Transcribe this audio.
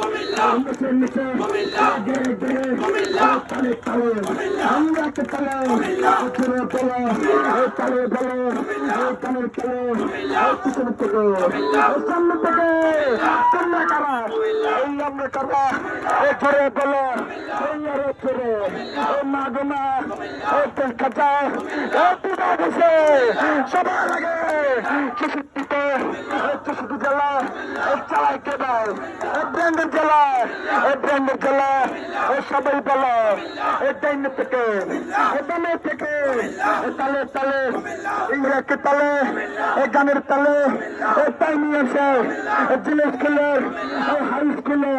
নিচে নিচে গেড়ে গেড়ে তালে তালে আমরা কে তালে চুরে বলো তালে বলো কানের তালে পিছনে থেকে সামনে থেকে তোমরা কারা এই আমরা কারা চুরে বলো চুরে মা গো মা খাঁচা পুরা দেশে সবার আগে চৌষট্টিতে চৌষট্টি জেলা চালায় কে দেয় ব্র্যান্ডের জেলা সবাই বলো ডাইন থেকে বামে থেকে তালে তালে ইংরেজকে তালে গানের তালে তাই নিয়ে এসে জিনিস স্কুলের হাই স্কুলে